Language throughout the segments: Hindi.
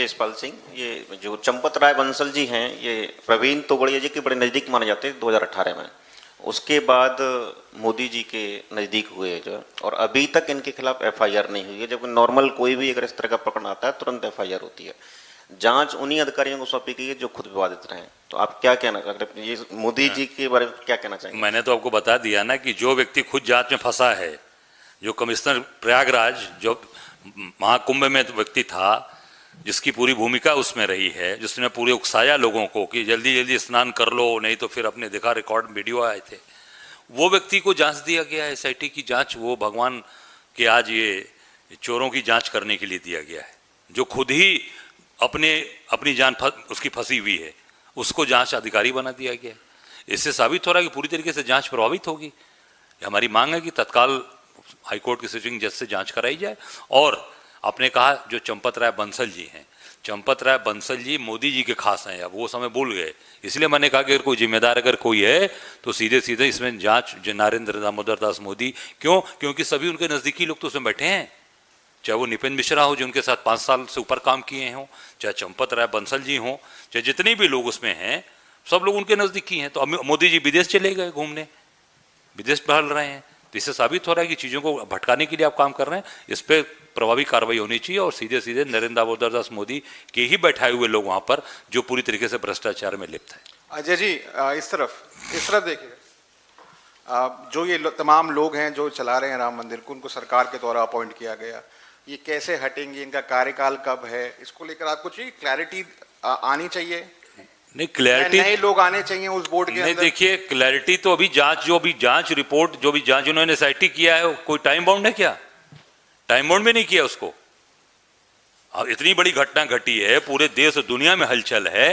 तेजपाल सिंह। ये जो चंपत राय बंसल जी हैं, ये प्रवीण तोगड़िया जी के बड़े नज़दीक माने जाते हैं 2018 में। उसके बाद मोदी जी के नज़दीक हुए जो, और अभी तक इनके खिलाफ एफआईआर नहीं हुई है, जबकि नॉर्मल कोई भी अगर इस तरह का प्रकरण आता है तुरंत एफआईआर होती है। जांच उन्हीं अधिकारियों को सौंपी गई है जो खुद विवादित रहे। तो आप क्या कहना, अगर ये मोदी जी के बारे में क्या कहना चाहेंगे? मैंने तो आपको बता दिया ना कि जो व्यक्ति खुद जांच में फंसा है, जो कमिश्नर प्रयागराज जो महाकुंभ में व्यक्ति था, जिसकी पूरी भूमिका उसमें रही है, जिसने पूरे उकसाया लोगों को कि जल्दी जल्दी स्नान कर लो, नहीं तो फिर अपने देखा रिकॉर्ड वीडियो आए थे, वो व्यक्ति को जांच दिया गया है। एसआईटी की जांच वो भगवान के आज ये चोरों की जांच करने के लिए दिया गया है, जो खुद ही अपनी जान उसकी फंसी हुई है, उसको जांच अधिकारी बना दिया गया है। इससे साबित हो रहा है कि पूरी तरीके से जांच प्रभावित होगी। हमारी मांग है कि तत्काल हाईकोर्ट की सिटिंग जज से जांच कराई जाए। और आपने कहा जो चंपत राय बंसल जी हैं, चंपत राय बंसल जी मोदी जी के खास हैं, अब वो समय भूल गए, इसलिए मैंने कहा कि अगर कोई जिम्मेदार अगर कोई है तो सीधे सीधे इसमें जांच नरेंद्र दामोदर दास मोदी। क्यों? क्योंकि सभी उनके नज़दीकी लोग तो उसमें बैठे हैं, चाहे वो निपेंद्र मिश्रा हो जो उनके साथ 5 साल से ऊपर काम किए हों, चाहे चंपत राय बंसल जी हों, चाहे जितने भी लोग उसमें हैं, सब लोग उनके नज़दीकी हैं। तो अब मोदी जी विदेश चले गए घूमने, विदेश टहल रहे हैं, तो इससे साबित हो रहा है कि चीज़ों को भटकाने के लिए आप काम कर रहे हैं। इस पर प्रभावी कार्रवाई होनी चाहिए और सीधे सीधे नरेंद्र दामोदर दास मोदी के ही बैठाए हुए लोग वहाँ पर जो पूरी तरीके से भ्रष्टाचार में लिप्त है। अजय जी इस तरफ देखिए, जो ये तमाम लोग हैं जो चला रहे हैं राम मंदिर को, उनको सरकार के द्वारा अपॉइंट किया गया, ये कैसे हटेंगे, इनका कार्यकाल कब है, इसको लेकर आपको चाहिए क्लैरिटी आनी चाहिए। नहीं, क्लैरिटी नए लोग आने चाहिए उस बोर्ड के नहीं। अंदर। देखिए, क्लैरिटी तो अभी जांच रिपोर्ट जो भी जांच उन्होंने एसआईटी किया है, कोई टाइम बाउंड है क्या? टाइम बाउंड भी नहीं किया उसको। अब इतनी बड़ी घटना घटी है, पूरे देश और दुनिया में हलचल है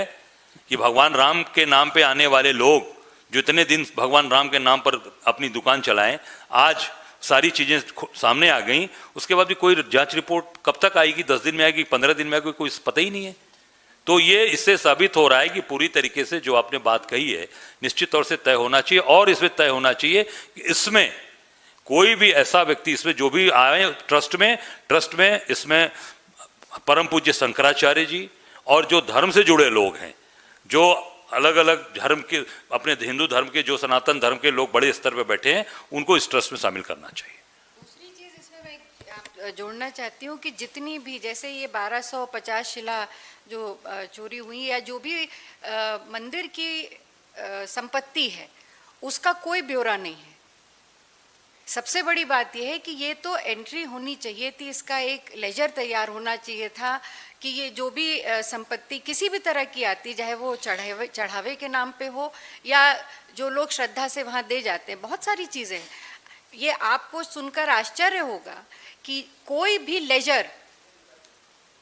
कि भगवान राम के नाम पे आने वाले लोग जो इतने दिन भगवान राम के नाम पर अपनी दुकान चलाएं, आज सारी चीजें सामने आ गई, उसके बाद भी कोई जांच रिपोर्ट कब तक आएगी? 10 दिन में आएगी, 15 दिन में आएगी, कोई पता ही नहीं है। तो ये इससे साबित हो रहा है कि पूरी तरीके से जो आपने बात कही है निश्चित तौर से तय होना चाहिए। और इसमें तय होना चाहिए कि इसमें कोई भी ऐसा व्यक्ति, इसमें जो भी आए ट्रस्ट में इसमें परम पूज्य शंकराचार्य जी और जो धर्म से जुड़े लोग हैं, जो अलग अलग धर्म के, अपने हिंदू धर्म के, जो सनातन धर्म के लोग बड़े स्तर पर बैठे हैं, उनको इस ट्रस्ट में शामिल करना चाहिए। दूसरी चीज इसमें मैं जोड़ना चाहती हूँ कि जितनी भी, जैसे ये 1250 शिला जो चोरी हुई या जो भी मंदिर की संपत्ति है, उसका कोई ब्यौरा नहीं है। सबसे बड़ी बात यह है कि ये तो एंट्री होनी चाहिए थी, इसका एक लेजर तैयार होना चाहिए था कि ये जो भी संपत्ति किसी भी तरह की आती, चाहे वो चढ़ावे के नाम पे हो या जो लोग श्रद्धा से वहाँ दे जाते हैं, बहुत सारी चीज़ें हैं। ये आपको सुनकर आश्चर्य होगा कि कोई भी लेजर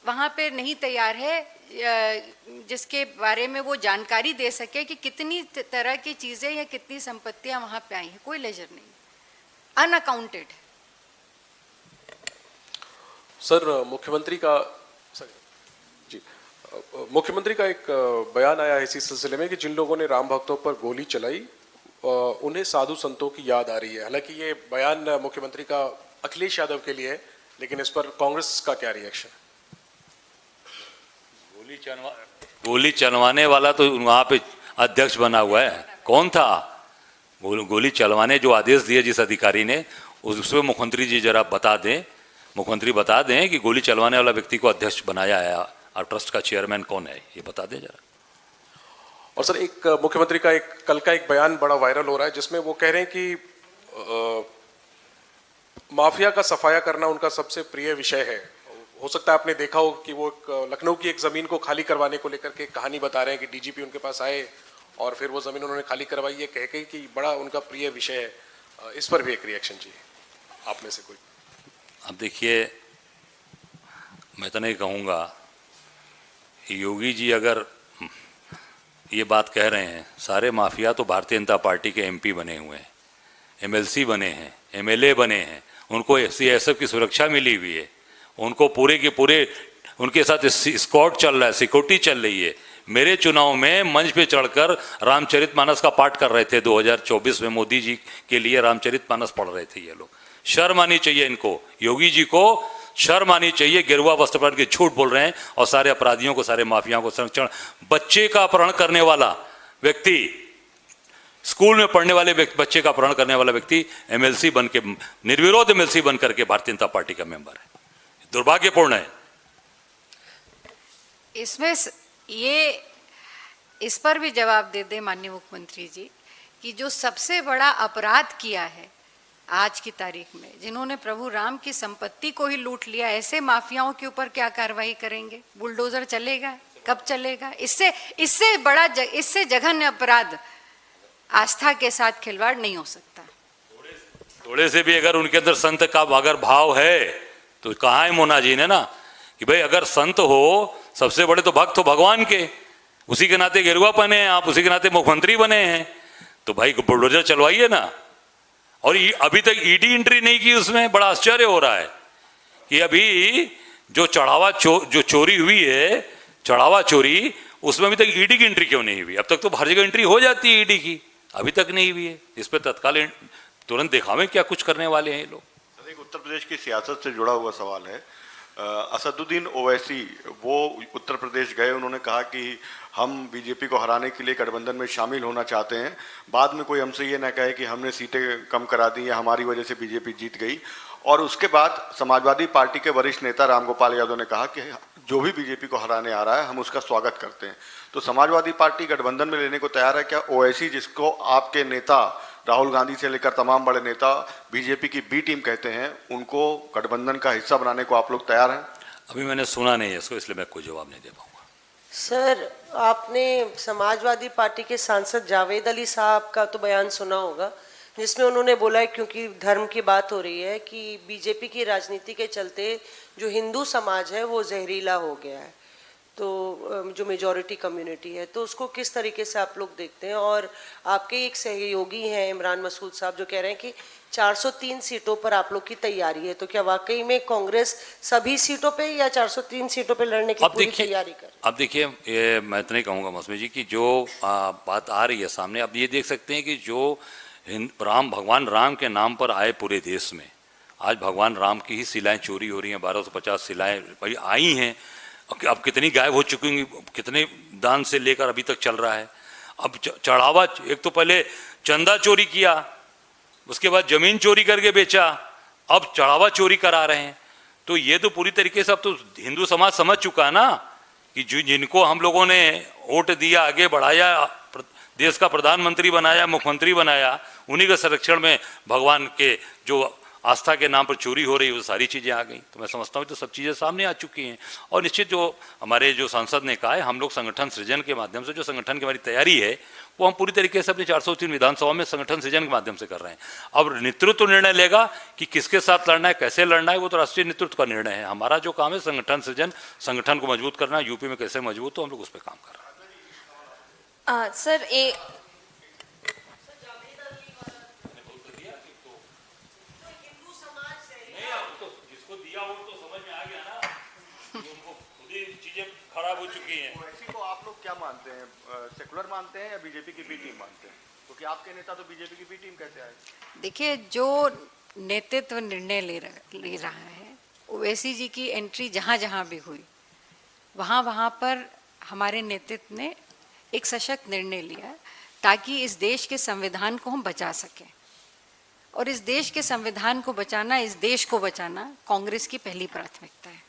वहाँ पे नहीं तैयार है जिसके बारे में वो जानकारी दे सके कि कितनी तरह की चीज़ें या कितनी संपत्तियाँ वहाँ पे आई हैं। कोई लेजर नहीं, अनअकाउंटेड। सर, मुख्यमंत्री का एक बयान आया है इसी सिलसिले में कि जिन लोगों ने राम भक्तों पर गोली चलाई उन्हें साधु संतों की याद आ रही है। हालांकि ये बयान मुख्यमंत्री का अखिलेश यादव के लिए है, लेकिन इस पर कांग्रेस का क्या रिएक्शन है? गोली चलवाने वाला तो वहाँ पे अध्यक्ष बना हुआ है, कौन था? गोली चलवाने जो आदेश दिए जिस अधिकारी ने, उसमें मुख्यमंत्री जी जरा बता दें, मुख्यमंत्री बता दें कि गोली चलवाने वाला व्यक्ति को अध्यक्ष बनाया है और ट्रस्ट का चेयरमैन कौन है, ये बता दें जरा। और सर, एक मुख्यमंत्री का कल का एक बयान बड़ा वायरल हो रहा है जिसमें वो कह रहे हैं कि माफिया का सफाया करना उनका सबसे प्रिय विषय है। हो सकता है आपने देखा हो कि वो लखनऊ की एक जमीन को खाली करवाने को लेकर के कहानी बता रहे हैं कि डीजीपी उनके पास आए और फिर वो जमीन उन्होंने खाली करवाई, ये कह के कि बड़ा उनका प्रिय विषय है। इस पर भी एक रिएक्शन चाहिए आप में से कोई। अब देखिए, मैं तो नहीं कहूँगा, योगी जी अगर ये बात कह रहे हैं, सारे माफिया तो भारतीय जनता पार्टी के एमपी बने हुए हैं, एमएलसी बने हैं, एमएलए बने हैं, उनको सीएसएफ की सुरक्षा मिली हुई है, उनको पूरे के पूरे उनके साथ स्क्वाड चल रहा है, सिक्योरिटी चल रही है। मेरे चुनाव में मंच पे चढ़कर रामचरितमानस का पाठ कर रहे थे 2024 में, मोदी जी के लिए रामचरितमानस पढ़ रहे थे ये लोग। शर्म आनी चाहिए इनको। योगी जी को शर्म आनी चाहिए, गेरुआ वस्त्र पहन के झूठ बोल रहे हैं और सारे अपराधियों को, सारे माफियाओं को संरक्षण। बच्चे का अपहरण करने वाला व्यक्ति, स्कूल में पढ़ने वाले बच्चे का अपहरण करने वाला व्यक्ति एमएलसी बन के, निर्विरोध एमएलसी बन करके भारतीय जनता पार्टी का मेंबर है। दुर्भाग्यपूर्ण है। इसमें ये इस पर भी जवाब दे दे माननीय मुख्यमंत्री जी कि जो सबसे बड़ा अपराध किया है आज की तारीख में, जिन्होंने प्रभु राम की संपत्ति को ही लूट लिया, ऐसे माफियाओं के ऊपर क्या कार्रवाई करेंगे? बुलडोजर चलेगा? कब चलेगा? इससे बड़ा इससे जघन्य अपराध आस्था के साथ खिलवाड़ नहीं हो सकता। थोड़े से भी अगर उनके अंदर संत का अगर भाव है तो कहा है मोना जी ने ना कि भाई अगर संत हो, सबसे बड़े तो भक्त हो भगवान के, उसी के नाते गेरुआ पहने हैं आप, उसी के नाते मुख्यमंत्री बने हैं, तो भाई बुलडोजर चलवाइए ना। और अभी तक ईडी एंट्री नहीं की उसमें, बड़ा आश्चर्य हो रहा है कि अभी जो जो चोरी हुई है, चढ़ावा चोरी, उसमें अभी तक ईडी की एंट्री क्यों नहीं हुई? अब तक तो हर जगह एंट्री हो जाती है ईडी की, अभी तक नहीं हुई है। इस पर तत्काल तुरंत दिखावें क्या कुछ करने वाले हैं ये लोग। एक उत्तर प्रदेश की सियासत से जुड़ा हुआ सवाल है। असदुद्दीन ओवैसी वो उत्तर प्रदेश गए, उन्होंने कहा कि हम बीजेपी को हराने के लिए गठबंधन में शामिल होना चाहते हैं। बाद में कोई हमसे ये ना कहे कि हमने सीटें कम करा दी या हमारी वजह से बीजेपी जीत गई। और उसके बाद समाजवादी पार्टी के वरिष्ठ नेता रामगोपाल यादव ने कहा कि जो भी बीजेपी को हराने आ रहा है हम उसका स्वागत करते हैं। तो समाजवादी पार्टी गठबंधन में लेने को तैयार है क्या ओवैसी, जिसको आपके नेता राहुल गांधी से लेकर तमाम बड़े नेता बीजेपी की बी टीम कहते हैं, उनको गठबंधन का हिस्सा बनाने को आप लोग तैयार हैं? अभी मैंने सुना नहीं है इसको, इसलिए मैं कोई जवाब नहीं दे पाऊंगा। सर, आपने समाजवादी पार्टी के सांसद जावेद अली साहब का तो बयान सुना होगा, जिसमें उन्होंने बोला है, क्योंकि धर्म की बात हो रही है, कि बीजेपी की राजनीति के चलते जो हिंदू समाज है वो जहरीला हो गया है, तो जो मेजॉरिटी कम्युनिटी है, तो उसको किस तरीके से आप लोग देखते हैं? और आपके एक सहयोगी हैं इमरान मसूद साहब, जो कह रहे हैं कि 403 सीटों पर आप लोग की तैयारी है, तो क्या वाकई में कांग्रेस सभी सीटों पे या 403 सीटों पे लड़ने की पूरी तैयारी कर? अब देखिए, ये मैं इतना ही कहूँगा मौसमी जी की जो बात आ रही है सामने, अब ये देख सकते हैं कि जो भगवान राम के नाम पर आए पूरे देश में, आज भगवान राम की ही शिलाएं चोरी हो रही हैं, 1250 शिलाएं भाई आई हैं। अब कितनी गायब हो चुकी होंगी, कितने दान से लेकर अभी तक चल रहा है। अब चढ़ावा, एक तो पहले चंदा चोरी किया, उसके बाद जमीन चोरी करके बेचा, अब चढ़ावा चोरी करा रहे हैं। तो ये तो पूरी तरीके से अब तो हिंदू समाज समझ चुका है ना कि जिनको हम लोगों ने वोट दिया, आगे बढ़ाया, देश का प्रधानमंत्री बनाया, मुख्यमंत्री बनाया, उन्हीं के संरक्षण में भगवान के जो आस्था के नाम पर चोरी हो रही है, वो सारी चीज़ें आ गई। तो मैं समझता हूँ तो सब चीज़ें सामने आ चुकी हैं। और निश्चित जो हमारे जो सांसद ने कहा है, हम लोग संगठन सृजन के माध्यम से, जो संगठन की हमारी तैयारी है, वो हम पूरी तरीके से अपनी 403 विधानसभा में संगठन सृजन के माध्यम से कर रहे हैं। अब नेतृत्व निर्णय लेगा कि किसके साथ लड़ना है, कैसे लड़ना है, वो तो राष्ट्रीय नेतृत्व का निर्णय है। हमारा जो काम है संगठन सृजन, संगठन को मजबूत करना, यूपी में कैसे मजबूत हो, हम लोग उस पर काम कर रहे हैं। सर, खराब हो चुकी हैं। ओवैसी को आप लोग क्या मानते हैं, सेकुलर मानते हैं या बीजेपी की बी टीम मानते हैं? क्योंकि आपके नेता तो बीजेपी की बी टीम कैसे आए? देखिए, जो नेतृत्व निर्णय ले रहा है, ओवैसी जी की एंट्री जहाँ जहाँ भी हुई, वहाँ पर हमारे नेतृत्व ने एक सशक्त निर्णय लिया ताकि इस देश के संविधान को हम बचा सकें। और इस देश के संविधान को बचाना, इस देश को बचाना कांग्रेस की पहली प्राथमिकता है।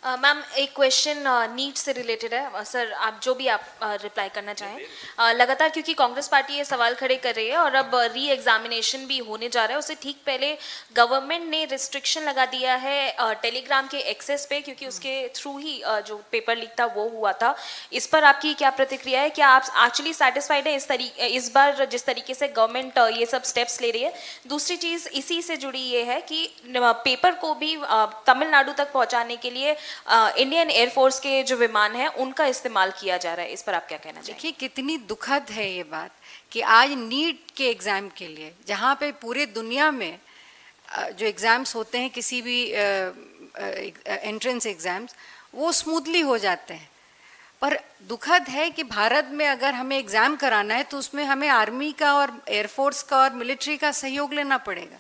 मैम, एक क्वेश्चन नीट से रिलेटेड है। सर, आप जो भी आप रिप्लाई करना चाहें। लगातार क्योंकि कांग्रेस पार्टी ये सवाल खड़े कर रही है और अब री एग्जामिनेशन भी होने जा रहा है, उससे ठीक पहले गवर्नमेंट ने रिस्ट्रिक्शन लगा दिया है टेलीग्राम के एक्सेस पे, क्योंकि उसके थ्रू ही जो पेपर लीक था वो हुआ था। इस पर आपकी क्या प्रतिक्रिया है? क्या आप एक्चुअली सेटिस्फाइड है इस बार जिस तरीके से गवर्नमेंट ये सब स्टेप्स ले रही है? दूसरी चीज़ इसी से जुड़ी ये है कि पेपर को भी तमिलनाडु तक पहुँचाने के लिए इंडियन एयरफोर्स के जो विमान हैं उनका इस्तेमाल किया जा रहा है। इस पर आप क्या कहना चाहिए? देखिए, कितनी दुखद है ये बात कि आज नीट के एग्ज़ाम के लिए, जहाँ पे पूरे दुनिया में जो एग्ज़ाम्स होते हैं, किसी भी एंट्रेंस एग्ज़ाम्स, वो स्मूथली हो जाते हैं, पर दुखद है कि भारत में अगर हमें एग्ज़ाम कराना है तो उसमें हमें आर्मी का और एयरफोर्स का और मिलिट्री का सहयोग लेना पड़ेगा।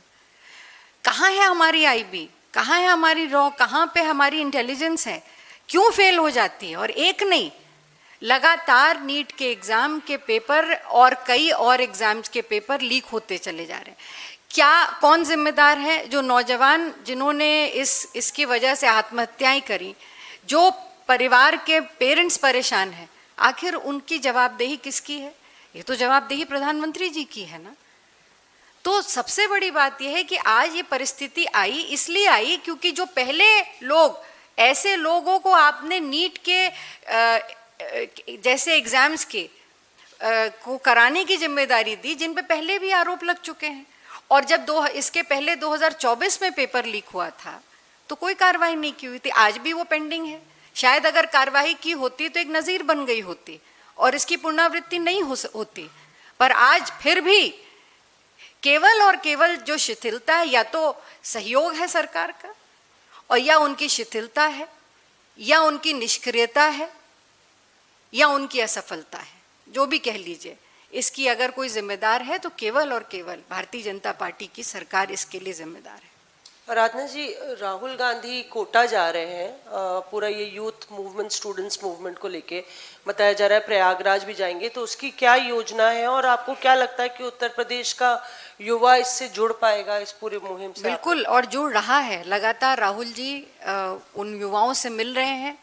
कहाँ है हमारी आईबी? कहाँ है हमारी रॉ, कहाँ पे हमारी इंटेलिजेंस है, क्यों फेल हो जाती है? और एक नहीं, लगातार नीट के एग्जाम के पेपर और कई और एग्जाम्स के पेपर लीक होते चले जा रहे हैं। क्या, कौन जिम्मेदार है? जो नौजवान जिन्होंने इसकी वजह से आत्महत्याएं करी, जो परिवार के पेरेंट्स परेशान हैं, आखिर उनकी जवाबदेही किसकी है? ये तो जवाबदेही प्रधानमंत्री जी की है ना। तो सबसे बड़ी बात यह है कि आज ये परिस्थिति आई, इसलिए आई क्योंकि जो पहले लोग, ऐसे लोगों को आपने नीट के जैसे एग्जाम्स के को कराने की जिम्मेदारी दी, जिन पे पहले भी आरोप लग चुके हैं। और जब इसके पहले 2024 में पेपर लीक हुआ था तो कोई कार्रवाई नहीं की हुई थी, आज भी वो पेंडिंग है। शायद अगर कार्रवाई की होती तो एक नज़ीर बन गई होती और इसकी पुनरावृत्ति नहीं होती, पर आज फिर भी केवल और केवल जो शिथिलता है, या तो सहयोग है सरकार का, और या उनकी शिथिलता है, या उनकी निष्क्रियता है, या उनकी असफलता है, जो भी कह लीजिए। इसकी अगर कोई जिम्मेदार है तो केवल और केवल भारतीय जनता पार्टी की सरकार इसके लिए जिम्मेदार है। आराधना जी, राहुल गांधी कोटा जा रहे हैं, पूरा ये यूथ मूवमेंट, स्टूडेंट्स मूवमेंट को लेके बताया जा रहा है, प्रयागराज भी जाएंगे, तो उसकी क्या योजना है और आपको क्या लगता है कि उत्तर प्रदेश का युवा इससे जुड़ पाएगा, इस पूरी मुहिम से? बिल्कुल, और जुड़ रहा है। लगातार राहुल जी उन युवाओं से मिल रहे हैं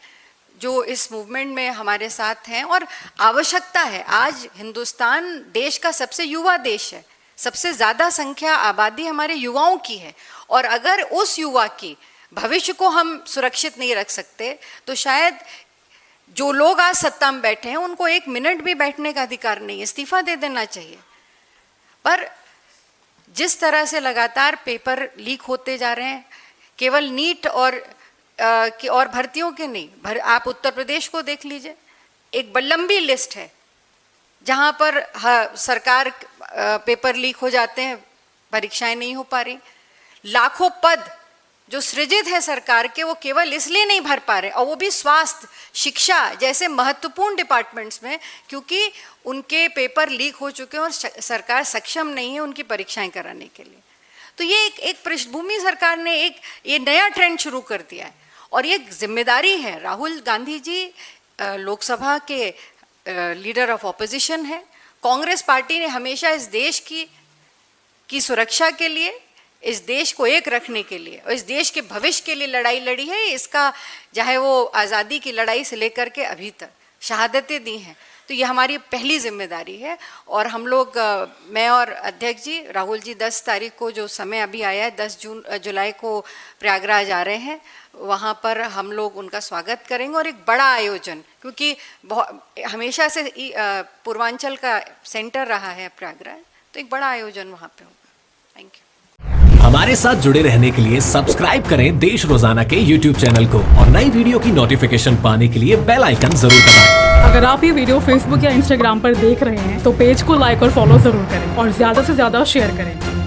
जो इस मूवमेंट में हमारे साथ हैं, और आवश्यकता है। आज हिंदुस्तान देश का सबसे युवा देश है, सबसे ज़्यादा संख्या आबादी हमारे युवाओं की है, और अगर उस युवा की भविष्य को हम सुरक्षित नहीं रख सकते तो शायद जो लोग आज सत्ता में बैठे हैं उनको एक मिनट भी बैठने का अधिकार नहीं, इस्तीफा दे देना चाहिए। पर जिस तरह से लगातार पेपर लीक होते जा रहे हैं, केवल नीट और भर्तियों के नहीं, आप उत्तर प्रदेश को देख लीजिए, एक लंबी लिस्ट है जहाँ पर सरकार पेपर लीक हो जाते हैं, परीक्षाएं नहीं हो पा रही। लाखों पद जो सृजित है सरकार के, वो केवल इसलिए नहीं भर पा रहे, और वो भी स्वास्थ्य, शिक्षा जैसे महत्वपूर्ण डिपार्टमेंट्स में, क्योंकि उनके पेपर लीक हो चुके हैं और सरकार सक्षम नहीं है उनकी परीक्षाएं कराने के लिए। तो ये एक पृष्ठभूमि सरकार ने ये नया ट्रेंड शुरू कर दिया है, और ये जिम्मेदारी है। राहुल गांधी जी लोकसभा के लीडर ऑफ ऑपोजिशन है। कांग्रेस पार्टी ने हमेशा इस देश की सुरक्षा के लिए, इस देश को एक रखने के लिए और इस देश के भविष्य के लिए लड़ाई लड़ी है। इसका चाहे वो आज़ादी की लड़ाई से लेकर के अभी तक शहादतें दी हैं, तो ये हमारी पहली जिम्मेदारी है। और हम लोग, मैं और अध्यक्ष जी, राहुल जी 10 तारीख को जो समय अभी आया है, 10 जुलाई को प्रयागराज आ रहे हैं, वहाँ पर हम लोग उनका स्वागत करेंगे, और एक बड़ा आयोजन, क्योंकि हमेशा से पूर्वांचल का सेंटर रहा है प्रयागराज, तो एक बड़ा आयोजन वहाँ पे होगा। Thank you. हमारे साथ जुड़े रहने के लिए सब्सक्राइब करें देश रोजाना के YouTube चैनल को, और नई वीडियो की नोटिफिकेशन पाने के लिए बेल आइकन जरूर दबाएं। अगर आप ये वीडियो Facebook या Instagram पर देख रहे हैं तो पेज को लाइक और फॉलो जरूर करें, और ज्यादा से ज्यादा शेयर करें।